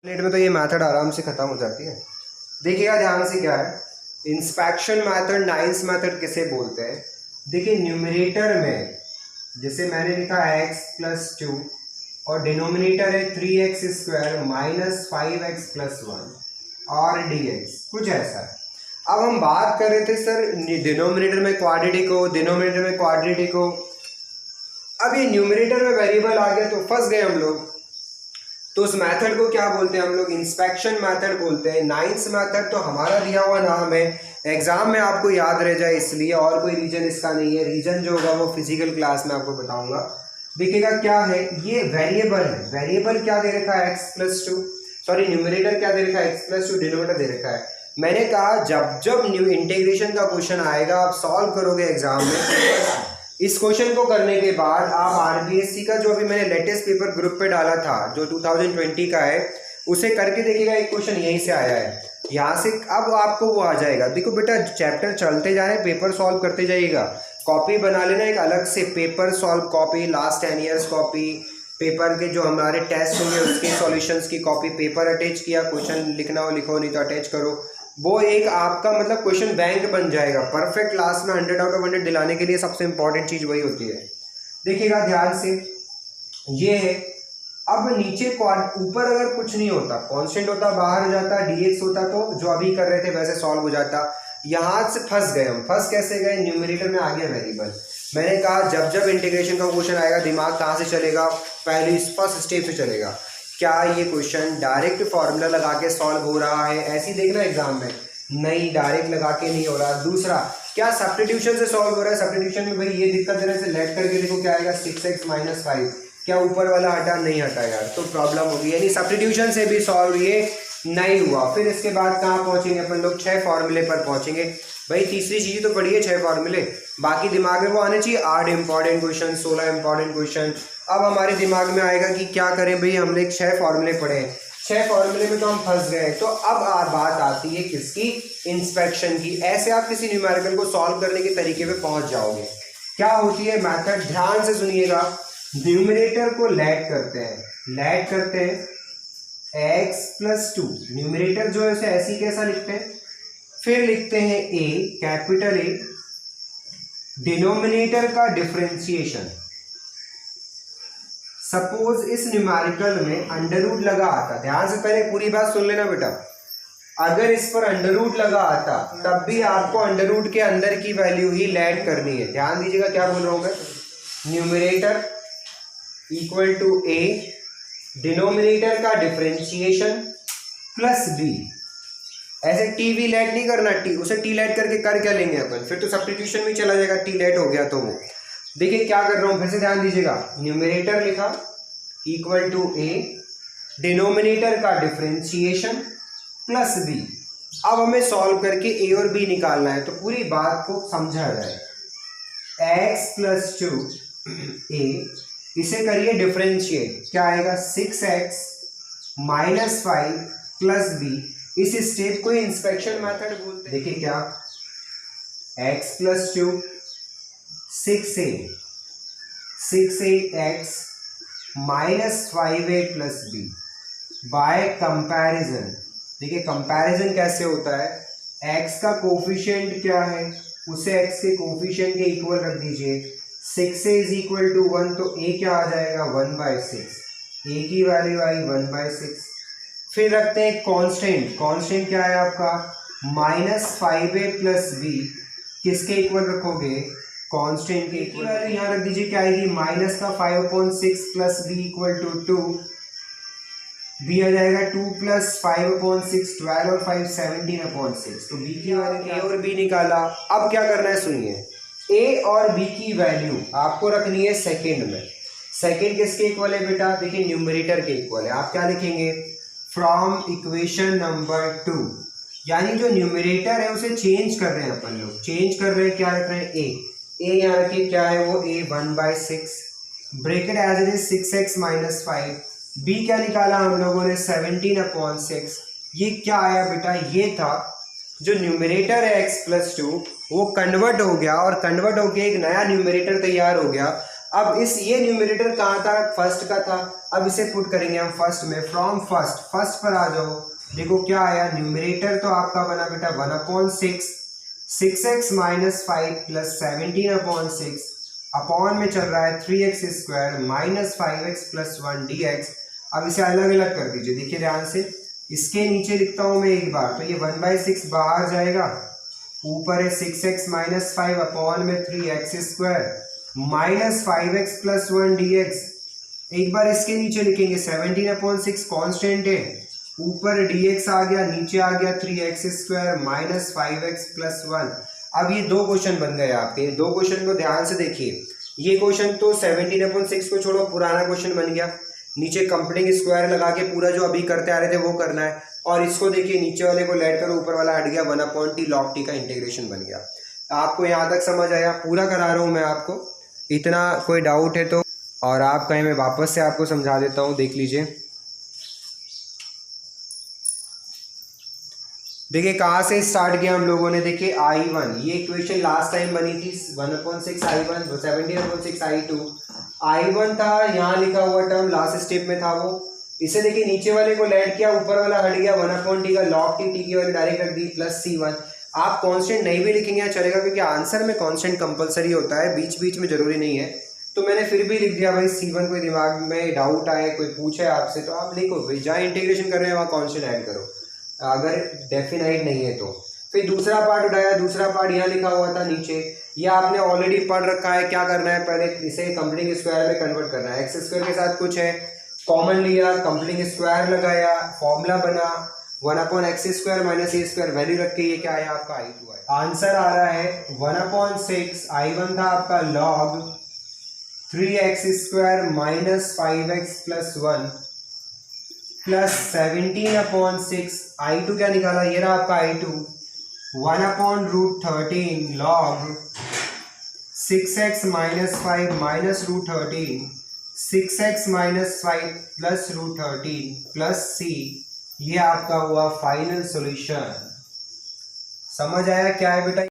Minute में तो ये मेथड आराम से ख़त्म हो जाती है। देखिएगा ध्यान से क्या है, इंस्पेक्शन मेथड, नाइन्स मेथड किसे बोलते हैं। देखिए न्यूमरेटर में जैसे मैंने लिखा है x प्लस 2 और डिनोमिनेटर है 3x square minus 5x plus 1 और dx, कुछ ऐसा है। अब हम बात कर रहे थे सर डिनोमिनेटर में क्वाड्रेटिक हो, डिनोमिनेटर में क्वाड्रेटिक हो। अब ये न्यूमरेटर में वेरिएबल आ गया तो फंस गए हम लोग। तो उस मेथड को क्या बोलते हैं हम लोग, इंस्पेक्शन मेथड बोलते हैं। नाइन्स मेथड तो हमारा दिया हुआ नाम है, एग्जाम में आपको याद रह जाए इसलिए, और कोई रीजन इसका नहीं है। रीजन जो होगा वो फिजिकल क्लास में आपको बताऊंगा। देखिएगा क्या है, ये वेरिएबल है। वेरिएबल क्या दे रखा है, x प्लस 2, सॉरी न्यूमरेटर क्या दे रखा है, x प्लस 2, डिनोमिनेटर दे रखा है। मैंने कहा जब जब न्यू इंटीग्रेशन का क्वेश्चन आएगा आप सॉल्व करोगे एग्जाम में, इस क्वेश्चन को करने के बाद आप आरबीएससी का जो अभी मैंने लेटेस्ट पेपर ग्रुप पे डाला था जो 2020 का है उसे करके देखिएगा, एक क्वेश्चन यहीं से आया है। यहाँ से अब आपको वो आ जाएगा। देखो बेटा चैप्टर चलते जा रहे हैं, पेपर सॉल्व करते जाइएगा। कॉपी बना लेना एक अलग से, paper solve copy, last 10 years copy, paper के जो हमारे टेस्ट होंगे उसके सॉल्यूशंस की कॉपी, पेपर अटैच किया, क्वेश्चन लिखना हो लिखो, नहीं तो अटैच करो। वो एक आपका मतलब क्वेश्चन बैंक बन जाएगा। परफेक्ट क्लास में 100 आउट ऑफ 100 दिलाने के लिए सबसे इंपॉर्टेंट चीज़ वही होती है। देखिएगा ध्यान से, ये है। अब नीचे ऊपर अगर कुछ नहीं होता, कांस्टेंट होता, बाहर हो जाता, dx होता, तो जो अभी कर रहे थे वैसे सॉल्व हो जाता। यहाँ से फंस गए हम। फंस कैसे गए, न्यूमरेटर में आ गया वेरिएबल। मैंने कहा जब जब इंटीग्रेशन का क्वेश्चन आएगा दिमाग कहाँ से चलेगा, पहले फर्स्ट स्टेप से चलेगा। क्या ये क्वेश्चन डायरेक्ट फार्मूला लगा के सॉल्व हो रहा है, ऐसे ही देखना एग्जाम में, नहीं डायरेक्ट लगा के नहीं हो रहा। दूसरा, क्या सब्स्टिट्यूशन से सॉल्व हो रहा है। सब्स्टिट्यूशन में भाई ये दिक्कत देने से लेट करके देखो क्या आएगा, 6x माइनस 5, क्या ऊपर वाला हटा, नहीं हटा यार, तो प्रॉब्लम होगी। यानी सब्स्टिट्यूशन से भी सॉल्व ये नहीं हुआ। फिर इसके बाद कहाँ पहुंचेंगे अपन लोग, 6 फॉर्मूले पर पहुंचेंगे। भाई तीसरी चीज तो पढ़िए 6 फॉर्मूले, बाकी दिमाग में वो आने चाहिए 8 इंपॉर्टेंट क्वेश्चन, 16 इंपॉर्टेंट क्वेश्चन। अब हमारे दिमाग में आएगा कि क्या करें भाई, हमने 6 फॉर्मूले पढ़े, 6 फॉर्मूले में तो हम फंस गए। तो अब बात आती है किसकी, इंस्पेक्शन की। ऐसे आप किसी न्यूमेरिकल को सॉल्व करने के तरीके पे पहुंच जाओगे। क्या होती है मेथड, ध्यान से सुनिएगा। न्यूमरेटर को लेट करते हैं, लेट करते हैं x प्लस 2, न्यूमरेटर जो है उसे ऐसी कैसा लिखते हैं, फिर लिखते हैं a, कैपिटल A, डिनोमिनेटर का डिफरेंशिएशन। सपोज इस न्यूमेरिकल में अंडर रूट लगा आता, ध्यान से पहले पूरी बात सुन लेना बेटा। अगर इस पर अंडर रूट लगा आता तब भी आपको अंडर रूट के अंदर की वैल्यू ही लेट करनी है। ध्यान दीजिएगा क्या बोल रहा हूं मैं, numerator equal to a, denominator का डिफरेंशिएशन प्लस b। ऐसे टी वी लेट नहीं करना, टी उसे टी लेट करके कर क्या लेंगे अपन, फिर तो सब्स्टिट्यूशन में चला जाएगा, टी लेट हो गया तो वो। देखिए क्या कर रहा हूं, फिर से ध्यान दीजिएगा। न्यूमरेटर लिखा इक्वल टू a, डिनोमिनेटर का डिफरेंशिएशन प्लस b। अब हमें सॉल्व करके a और b निकालना है, तो पूरी बात को समझा जाए। x प्लस 2a, इसे करिए डिफरेंशिएट, क्या आएगा 6x माइनस 5 प्लस b। इस स्टेप को इंस्पेक्शन मेथड बोलते हैं। देखिए क्या, x plus 2 6a minus 5a plus b bye comparison. देखिए कंपैरिजन कैसे होता है, x का कोफिशिएंट क्या है उसे x के कोफिशिएंट के इक्वल रख दीजिए। 6a इज इक्वल टू 1, तो a क्या आ जाएगा 1/6, a की वैल्यू आई 1/6। फिर रखते हैं कांस्टेंट, कांस्टेंट क्या है आपका माइनस 5a प्लस b, किसके इक्वल रखोगे, कांस्टेंट के इक्वल। वैल्यू यहाँ रख दीजिए, क्या आएगी माइनस का 5/6 plus b equal to 2, b आ जाएगा 2 प्लस 5/6, 12 और 5 17/6। तो b की वैल्यू a और b निकाला। अब क्या करना है सुनिए, a और b की वैल्यू आपको रखनी है सेकेंड में। सेकेंड किसके इक्वल है बेटा, देखिए न्यूमरेटर के इक्वल है। आप क्या लिखेंगे, फ्रॉम इक्वेशन नंबर 2, यानी जो न्यूमरेटर है उसे चेंज कर रहे हैं अपन लोग, चेंज कर रहे हैं, क्या रख रहे हैं a यहाँ रखिए, क्या है वो a 1/6, bracket as it is 6x minus 5, b क्या निकाला हम लोगों ने 17/6। ये क्या आया बेटा, ये था जो न्यूमरेटर है x प्लस 2 वो कन्वर्ट हो गया, और कन्वर्ट होके एक नया न्यूमरेटर तैयार हो गया। अब ये न्यूमरेटर कहाँ था, फर्स्ट का था, अब इसे पुट करेंगे हम फर्स्ट में, फ्रॉम फर्स्ट पर आ जाओ। देखो क्या आया, न्यूमरेटर तो आपका बना बेटा 1/6, 6x माइनस 5 प्लस 17/6, अपॉन में चल रहा है 3x square minus 5x plus 1 dx। अब इसे अलग अलग कर दीजिए, देखिए ध्यान से, इसके नीचे लिखता हूँ मैं एक बार, तो ये 1/6 बाहर जाएगा, ऊपर है 6x माइनस 5 अपॉन में 3x square minus 5x plus 1 dx। एक बार इसके नीचे लिखेंगे 17/6 कांस्टेंट है, ऊपर dx आ गया, नीचे आ गया 3x square minus 5x plus 1। अब ये दो क्वेश्चन बन गए आपके, दो क्वेश्चन को ध्यान से देखिए। ये क्वेश्चन तो 17/6 को छोड़ो, पुराना क्वेश्चन बन गया, नीचे कंप्लीटिंग स्क्वायर लगा के पूरा जो अभी करते आ रहे थे वो करना है, और इसको देखिए नीचे वाले को लेट करो, ऊपर वाला हट गया, 1/t log t का इंटीग्रेशन बन गया। आपको यहाँ तक समझ आया, पूरा करा रहा हूँ मैं आपको, इतना कोई डाउट है तो, और आप कहीं मैं वापस से आपको समझा देता हूँ, देख लीजिए। देखिए कहाँ से स्टार्ट किया हम लोगों ने, देखिए I1, ये इक्वेशन लास्ट टाइम बनी थी 1/6 I1, 17/6 I2, I1 था, यहाँ लिखा हुआ टर्म लास्ट स्टेप में था वो, इसे देखिए नीचे वाले को लेट किया, ऊपर वाला हट गया, 1/t का log t की वाली डायरेक्ट रख दी प्लस C1। आप कांस्टेंट नहीं भी लिखेंगे चलेगा, क्योंकि आंसर में कांस्टेंट कंपलसरी होता है, बीच बीच में जरूरी नहीं है, तो मैंने फिर भी लिख दिया भाई C1। कोई दिमाग में डाउट आए, कोई पूछे आपसे, तो आप लिखो भाई, जहाँ इंटीग्रेशन कर रहे हैं वहाँ कांस्टेंट ऐड करो, अगर डेफिनाइट नहीं है तो। फिर दूसरा पार्ट उठाया, दूसरा पार्ट यहाँ लिखा हुआ था नीचे, ये आपने ऑलरेडी पढ़ रखा है, क्या करना है, पहले इसे कंप्लीटिंग स्क्वायर में कन्वर्ट करना है, एक्स स्क्वायर के साथ कुछ है कॉमन लिया, कंप्लीटिंग स्क्वायर लगाया, फॉर्मूला बना 1/x स्क्वायर माइनस ए स्क्वायर, वैल्यू रख के ये क्या आया आपका I2 आया। आंसर आ रहा है 1/6, I1 था आपका log 3x square minus 5x plus 1 plus 17/6, I2 क्या निकाला, ये रहा आपका I2 1/√13 log 6x minus 5 minus √13, 6x minus 5 plus √13 plus C। ये आपका हुआ फाइनल सॉल्यूशन। समझ आया क्या है बेटा।